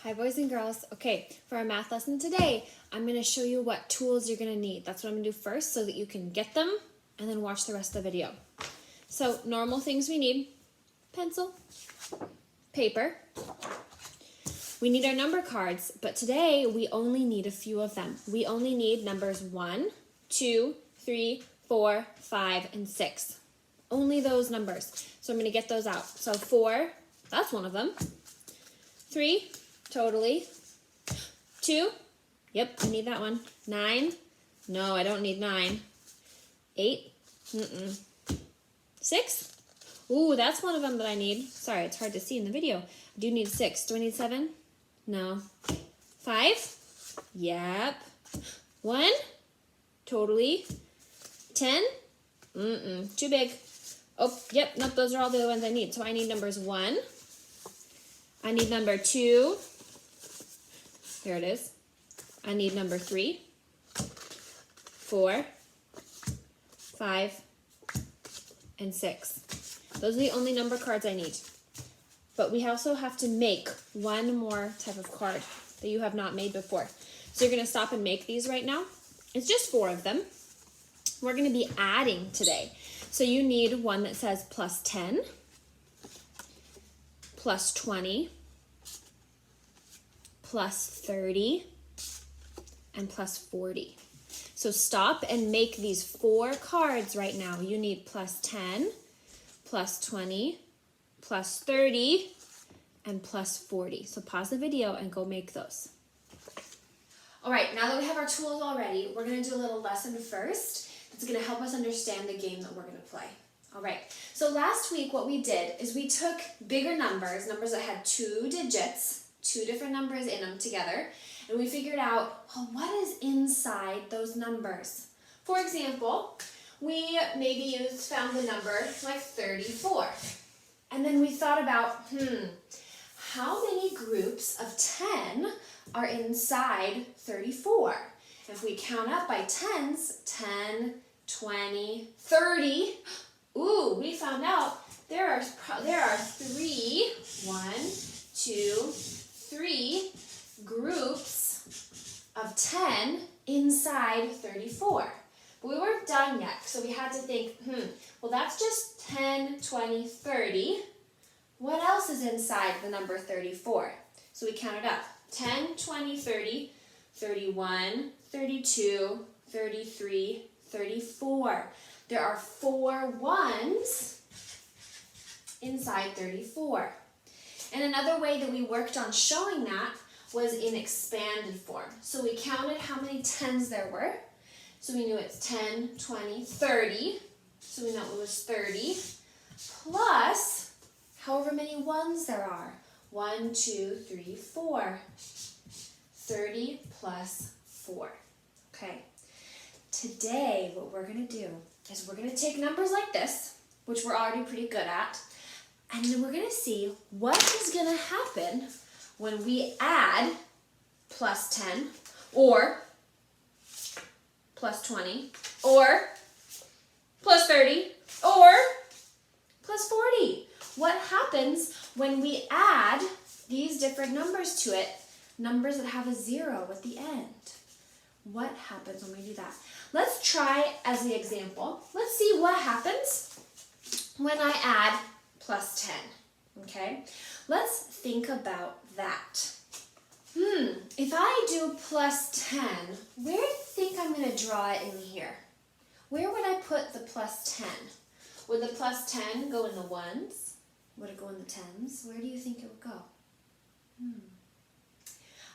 Hi boys and girls. Okay, for our math lesson today, I'm going to show you what tools you're going to need. That's what I'm going to do first so that you can get them and then watch the rest of the video. So normal things we need: pencil, paper. We need our number cards, but today we only need a few of them. We only need numbers 1, 2, 3, 4, 5, and 6. Only those numbers. So I'm going to get those out. So 4, that's one of them. 3, totally. 2, yep, I need that one. 9, no, I don't need 9. 8, 6, ooh, that's one of them that I need. Sorry, it's hard to see in the video. I do need 6. Do I need 7? No. 5, yep. 1, totally. 10, too big. Oh, yep, nope, those are all the other ones I need. So I need numbers 1. I need number 2. There it is. I need number 3, 4, 5, and 6. Those are the only number cards I need. But we also have to make one more type of card that you have not made before. So you're going to stop and make these right now. It's just 4 of them. We're going to be adding today. So you need one that says plus 10, plus 20, plus 30, and plus 40. So stop and make these 4 cards right now. You need plus 10, plus 20, plus 30, and plus 40. So pause the video and go make those. All right, now that we have our tools all ready, we're going to do a little lesson first. That's going to help us understand the game that we're going to play. All right, so last week what we did is we took bigger numbers that had 2 digits, 2 different numbers in them together, and we figured out, well, what is inside those numbers? For example, we maybe found the number like 34. And then we thought about, how many groups of 10 are inside 34? If we count up by tens, 10, 20, 30, ooh, we found out there are 3, 1, 2, 3 groups of 10 inside 34. But we weren't done yet, so we had to think, well, that's just 10, 20, 30. What else is inside the number 34? So we counted up. 10, 20, 30, 31, 32, 33, 34. There are 4 ones inside 34. And another way that we worked on showing that was in expanded form. So we counted how many 10s there were. So we knew it's 10, 20, 30. So we know it was 30. Plus however many 1s there are. 1, 2, 3, 4. 30 plus 4. Okay. Today, what we're going to do is we're going to take numbers like this, which we're already pretty good at, and then we're going to see what is going to happen when we add plus 10, or plus 20, or plus 30, or plus 40. What happens when we add these different numbers to it, numbers that have a 0 at the end? What happens when we do that? Let's try as the example. Let's see what happens when I add plus 10, okay? Let's think about that. If I do plus 10, where do you think I'm going to draw it in here? Where would I put the plus 10? Would the plus 10 go in the 1s? Would it go in the 10s? Where do you think it would go?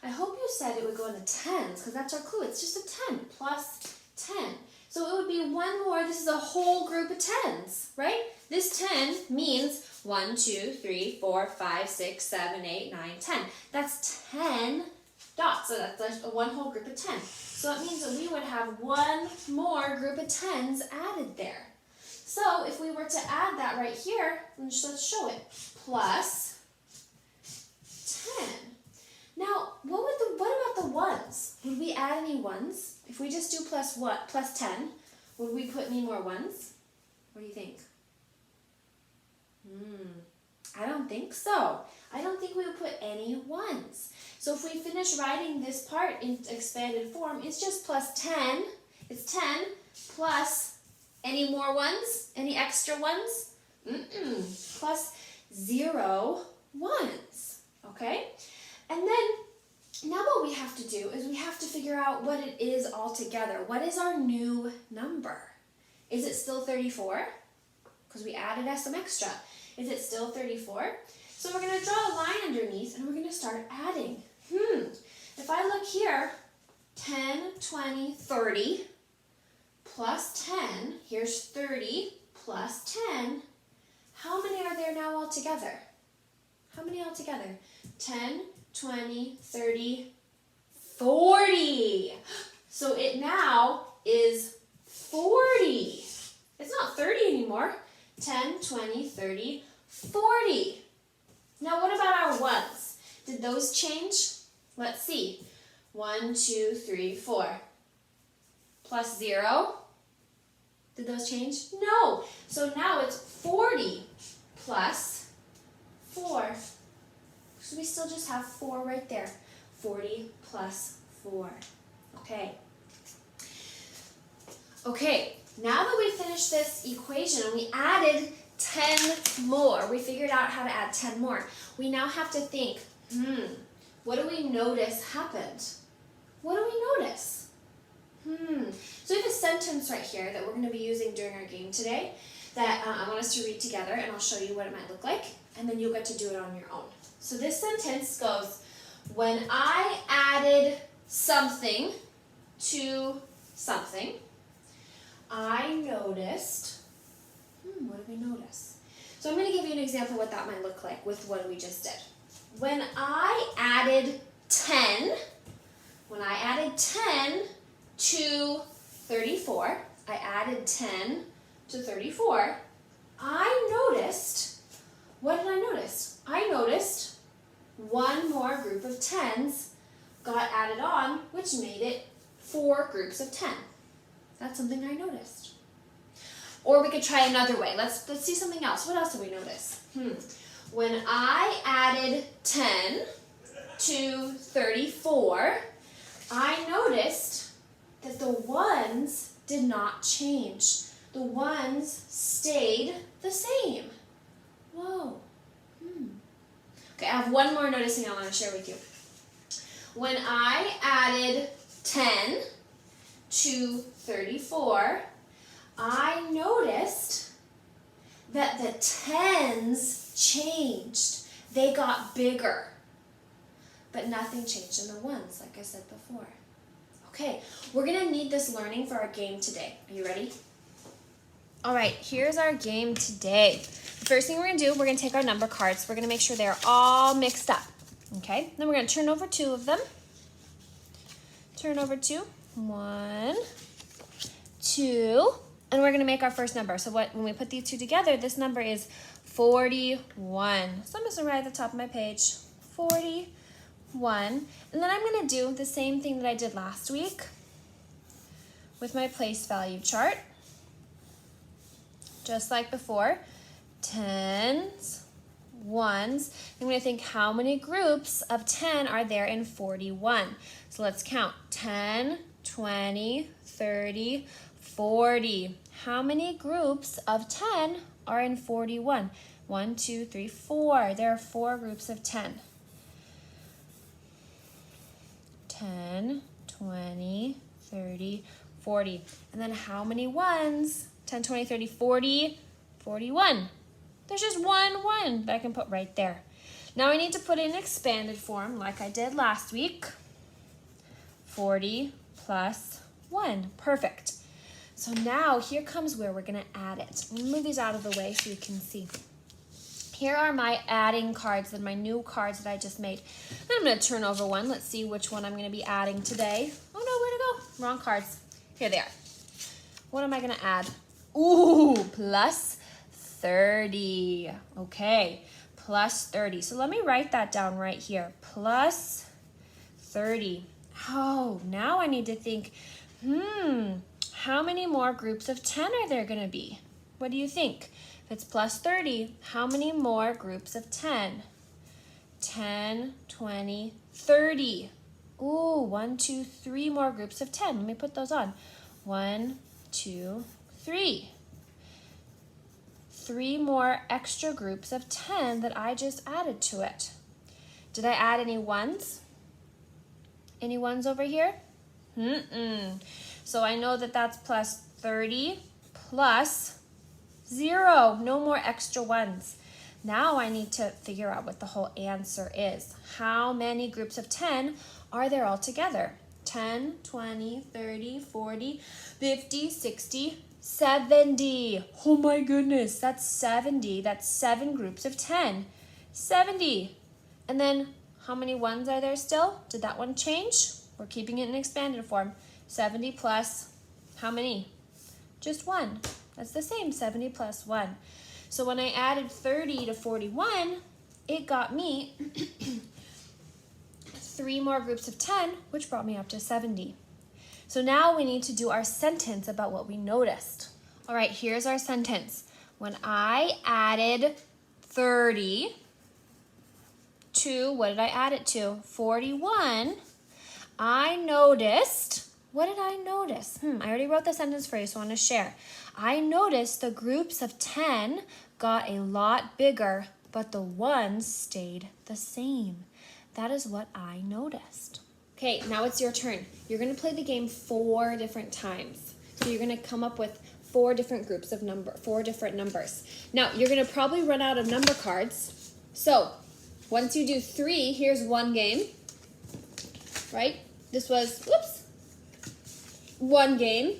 I hope you said it would go in the 10s, because that's our clue. It's just a 10 plus 10. So it would be one more. This is a whole group of 10s, right? This 10 means 1, 2, 3, 4, 5, 6, 7, 8, 9, 10. That's 10 dots. So that's one whole group of 10. So it means that we would have one more group of 10s added there. So if we were to add that right here, let's show it. Plus 10. Now, what about the 1s? Would we add any 1s? If we just do plus 10, would we put any more 1s? What do you think? I don't think so. I don't think we would put any 1s. So if we finish writing this part in expanded form, it's just plus 10. It's 10 plus any more ones? Any extra ones? Plus 0 ones, okay? And then now what we have to do is we have to figure out what it is altogether. What is our new number? Is it still 34? Because we added some extra. Is it still 34? So we're going to draw a line underneath and we're going to start adding. If I look here, 10, 20, 30 plus 10, here's 30 plus 10. How many are there now altogether? How many altogether? 10, 20, 30, 40. So it now is 40. It's not 30 anymore. 10, 20, 30, 40. Now what about our ones? Did those change? Let's see. 1, 2, 3, 4. Plus 0. Did those change? No. So now it's 40 plus 4. So we still just have 4 right there. 40 plus 4. Okay. Okay, now that we finished this equation and we added 10 more, we figured out how to add 10 more, we now have to think, what do we notice happened? What do we notice? So we have a sentence right here that we're going to be using during our game today that I want us to read together, and I'll show you what it might look like, and then you'll get to do it on your own. So this sentence goes, when I added something to something, I noticed, what did we notice? So I'm going to give you an example of what that might look like with what we just did. When I added 10 to 34, I added 10 to 34, I noticed, what did I notice? I noticed one more group of 10s got added on, which made it 4 groups of 10. That's something I noticed. Or we could try another way. Let's see something else. What else did we notice? When I added 10 to 34, I noticed that the ones did not change. The ones stayed the same. Whoa. Okay, I have one more noticing I want to share with you. When I added 10 to 34, I noticed that the 10s changed. They got bigger. But nothing changed in the ones, like I said before. Okay, we're going to need this learning for our game today. Are you ready? All right, here's our game today. The first thing we're going to do, we're going to take our number cards. We're going to make sure they're all mixed up. Okay, then we're going to turn over 2 of them. Turn over 2. 1, 2, and we're going to make our first number. So when we put these 2 together, this number is 41. So I'm just going to write at the top of my page, 41. And then I'm going to do the same thing that I did last week with my place value chart. Just like before, 10s, 1s. I'm going to think how many groups of 10 are there in 41. So let's count. 10, 20, 30, 40. How many groups of 10 are in 41? 1, 2, 3, 4. There are 4 groups of 10. 10, 20, 30, 40. And then how many ones? 10, 20, 30, 40, 41. There's just one that I can put right there. Now I need to put in expanded form like I did last week. 40 plus 1. Perfect. So now here comes where we're going to add it. I'm going to move these out of the way so you can see. Here are my adding cards and my new cards that I just made. Then I'm going to turn over one. Let's see which one I'm going to be adding today. Oh no, where'd it go? Wrong cards. Here they are. What am I going to add? Ooh, plus 30. Okay, plus 30. So let me write that down right here. Plus 30. Oh, now I need to think, how many more groups of 10 are there going to be? What do you think? If it's plus 30, how many more groups of 10? 10, 20, 30. Ooh, 1, 2, 3 more groups of 10. Let me put those on. 1, 2, 3. 3 more extra groups of 10 that I just added to it. Did I add any ones? Any ones over here? So I know that that's plus 30 plus 0. No more extra ones. Now I need to figure out what the whole answer is. How many groups of 10 are there all together? 10, 20, 30, 40, 50, 60, 70. Oh my goodness, that's 70. That's 7 groups of 10. 70. And then how many ones are there still? Did that one change? We're keeping it in expanded form. 70 plus how many? Just 1. That's the same, 70 plus 1. So when I added 30 to 41, it got me 3 more groups of 10, which brought me up to 70. So now we need to do our sentence about what we noticed. All right, here's our sentence. When I added 30 to, what did I add it to? 41, I noticed, what did I notice? I already wrote the sentence for you, so I want to share. I noticed the groups of 10 got a lot bigger, but the ones stayed the same. That is what I noticed. Okay, now it's your turn. You're going to play the game 4 different times. So you're going to come up with 4 different groups of 4 different numbers. Now, you're going to probably run out of number cards. So, once you do 3, here's 1 game. Right? This was, 1 game,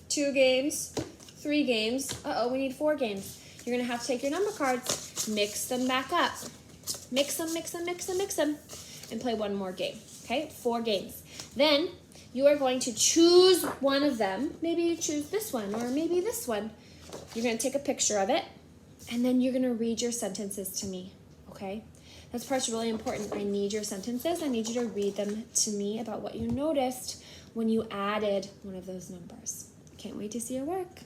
2 games, 3 games. Uh-oh, we need 4 games. You're going to have to take your number cards, mix them back up. Mix them, and play 1 more game. Okay, 4 games. Then you are going to choose one of them. Maybe you choose this one or maybe this one. You're going to take a picture of it, and then you're going to read your sentences to me, okay? This part's really important. I need your sentences. I need you to read them to me about what you noticed when you added one of those numbers. Can't wait to see your work.